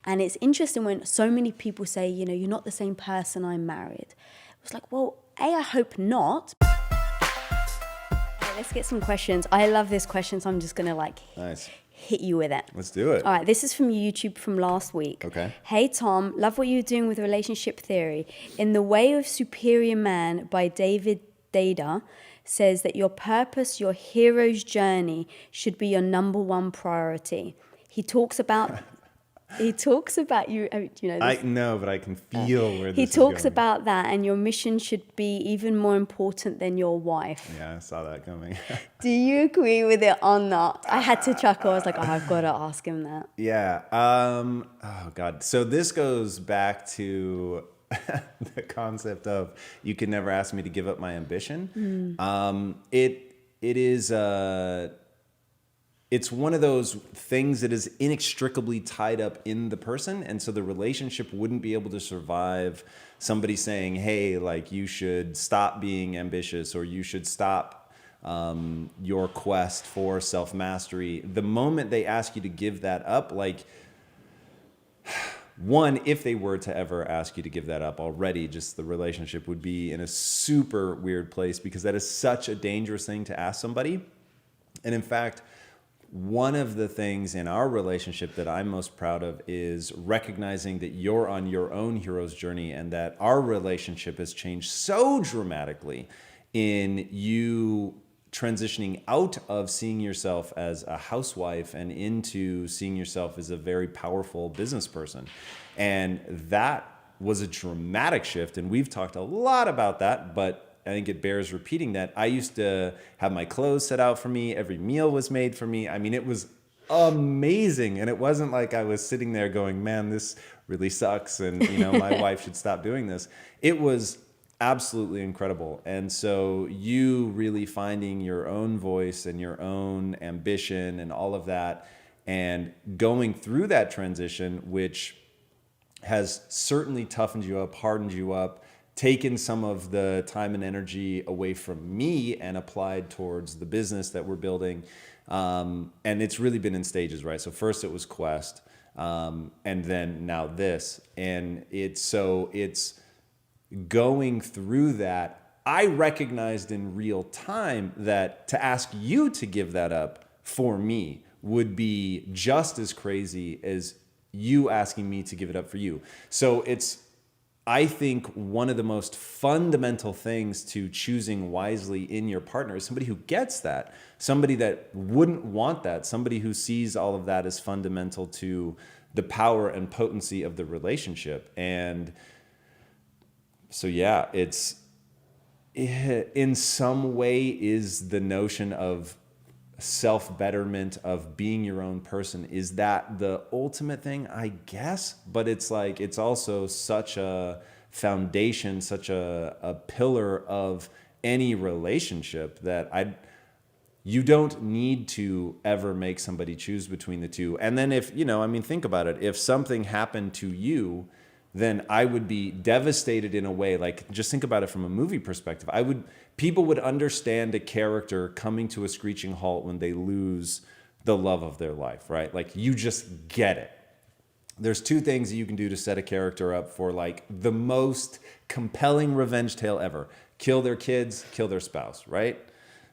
And it's interesting when so many people say, you know, you're not the same person I'm married. It's like, well, I hope not. Let's get some questions. I love this question, so I'm just going to Nice. hit you with it. Let's do it. All right, this is from YouTube from last week. Okay. Hey, Tom, love what you're doing with relationship theory. In The Way of Superior Man by David Dada says that your purpose, your hero's journey should be your number one priority. He talks about you, you know this? I know, but I can feel where this He is talks going. about that, and your mission should be even more important than your wife. Yeah, I saw that coming. Do you agree with it or not? I had to chuckle. I was like, oh, I've got to ask him that. Yeah. Oh God. So this goes back to the concept of you can never ask me to give up my ambition. It is. It's one of those things that is inextricably tied up in the person. And so the relationship wouldn't be able to survive somebody saying, hey, like you should stop being ambitious or you should stop your quest for self-mastery. The moment they ask you to give that up, like one, if they were to ever ask you to give that up already, just the relationship would be in a super weird place because that is such a dangerous thing to ask somebody. And in fact, one of the things in our relationship that I'm most proud of is recognizing that you're on your own hero's journey and that our relationship has changed so dramatically in you transitioning out of seeing yourself as a housewife and into seeing yourself as a very powerful business person. And that was a dramatic shift. And we've talked a lot about that, but I think it bears repeating that I used to have my clothes set out for me. Every meal was made for me. I mean, it was amazing. And it wasn't like I was sitting there going, man, this really sucks. And, you know, my wife should stop doing this. It was absolutely incredible. And so you really finding your own voice and your own ambition and all of that and going through that transition, which has certainly toughened you up, hardened you up, taken some of the time and energy away from me and applied towards the business that we're building. And it's really been in stages, right? So first it was Quest, and then now this. And it's going through that. I recognized in real time that to ask you to give that up for me would be just as crazy as you asking me to give it up for you. So I think one of the most fundamental things to choosing wisely in your partner is somebody who gets that, somebody that wouldn't want that, somebody who sees all of that as fundamental to the power and potency of the relationship. And so, yeah, it's in some way is the notion of self-betterment, of being your own person. Is that the ultimate thing? I guess, but it's like, it's also such a foundation, such a pillar of any relationship that you don't need to ever make somebody choose between the two. And then if, think about it. If something happened to you, then I would be devastated in a way, like just think about it from a movie perspective. People would understand a character coming to a screeching halt when they lose the love of their life, right? Like you just get it. There's two things that you can do to set a character up for like the most compelling revenge tale ever. Kill their kids, kill their spouse, right?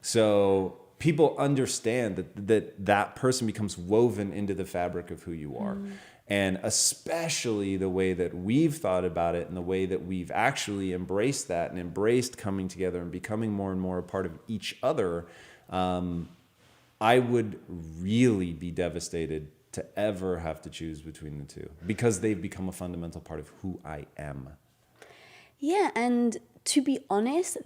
So people understand that person becomes woven into the fabric of who you are. And especially the way that we've thought about it and the way that we've actually embraced that and embraced coming together and becoming more and more a part of each other, I would really be devastated to ever have to choose between the two because they've become a fundamental part of who I am. Yeah, and to be honest,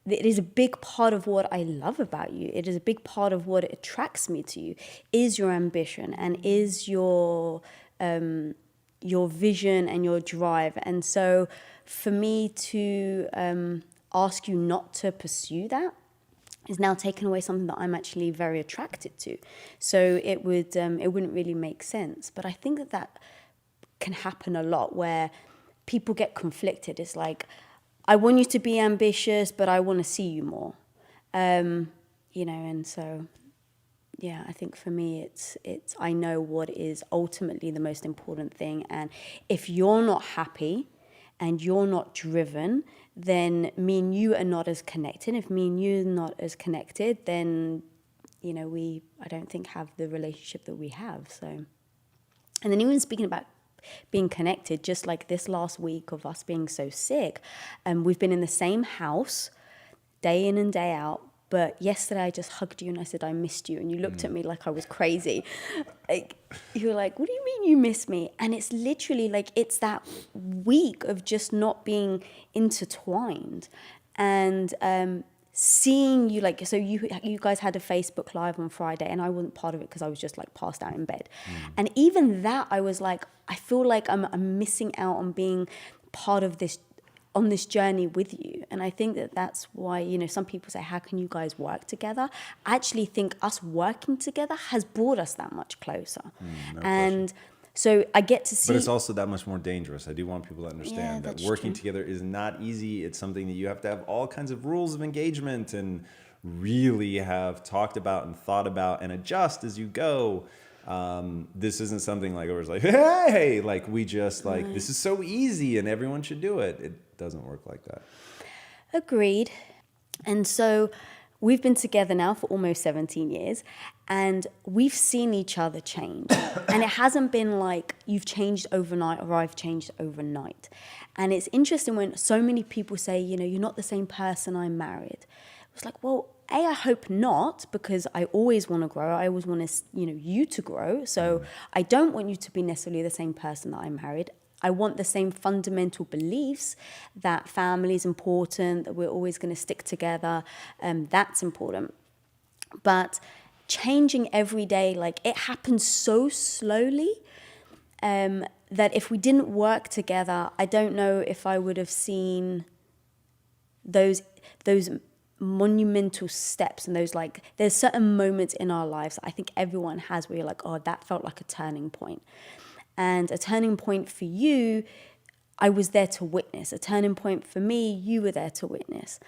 it is a big part of what I love about you. It is a big part of what attracts me to you, is your ambition and is your vision and your drive. And so for me to ask you not to pursue that is now taken away something that I'm actually very attracted to. So it wouldn't really make sense. But I think that can happen a lot where people get conflicted. It's like, I want you to be ambitious, but I want to see you more. And so, Yeah, I think for me, it's I know what is ultimately the most important thing. And if you're not happy and you're not driven, then me and you are not as connected. If me and you are not as connected, then, I don't think have the relationship that we have. So, and then even speaking about being connected, just like this last week of us being so sick, we've been in the same house day in and day out. But yesterday I just hugged you and I said, I missed you. And you looked at me like I was crazy. Like, you were like, what do you mean you miss me? And it's literally like, it's that week of just not being intertwined. And seeing you, like, so you guys had a Facebook Live on Friday and I wasn't part of it because I was just like passed out in bed. And even that, I was like, I feel like I'm missing out on being part of this, on this journey with you. And I think that that's why, some people say, how can you guys work together? I actually think us working together has brought us that much closer. No And question. so I get to see. But it's also that much more dangerous. I do want people to understand that that's working true. together is not easy. It's something that you have to have all kinds of rules of engagement and really have talked about and thought about and adjust as you go. This isn't something like where it's like, hey, like we just like, this is so easy and everyone should do it. It doesn't work like that. Agreed. And so we've been together now for almost 17 years and we've seen each other change. And it hasn't been like you've changed overnight or I've changed overnight. And it's interesting when so many people say, you're not the same person I married. It's like, well, I hope not, because I always want to grow. I always want to, you to grow. So I don't want you to be necessarily the same person that I married. I want the same fundamental beliefs that family is important, that we're always going to stick together. That's important. But changing every day, like it happens so slowly that if we didn't work together, I don't know if I would have seen those monumental steps and those, like, there's certain moments in our lives that I think everyone has where you're like, oh, that felt like a turning point. And a turning point for you, I was there to witness. A turning point for me, you were there to witness.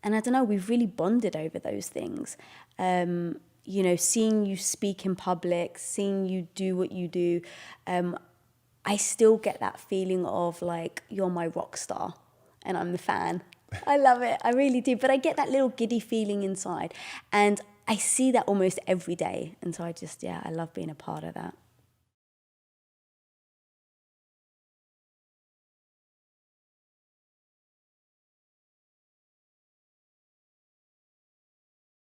And I don't know, we've really bonded over those things. Seeing you speak in public, seeing you do what you do, I still get that feeling of like, you're my rock star and I'm the fan. I love it. I really do. But I get that little giddy feeling inside. And I see that almost every day. And so I love being a part of that.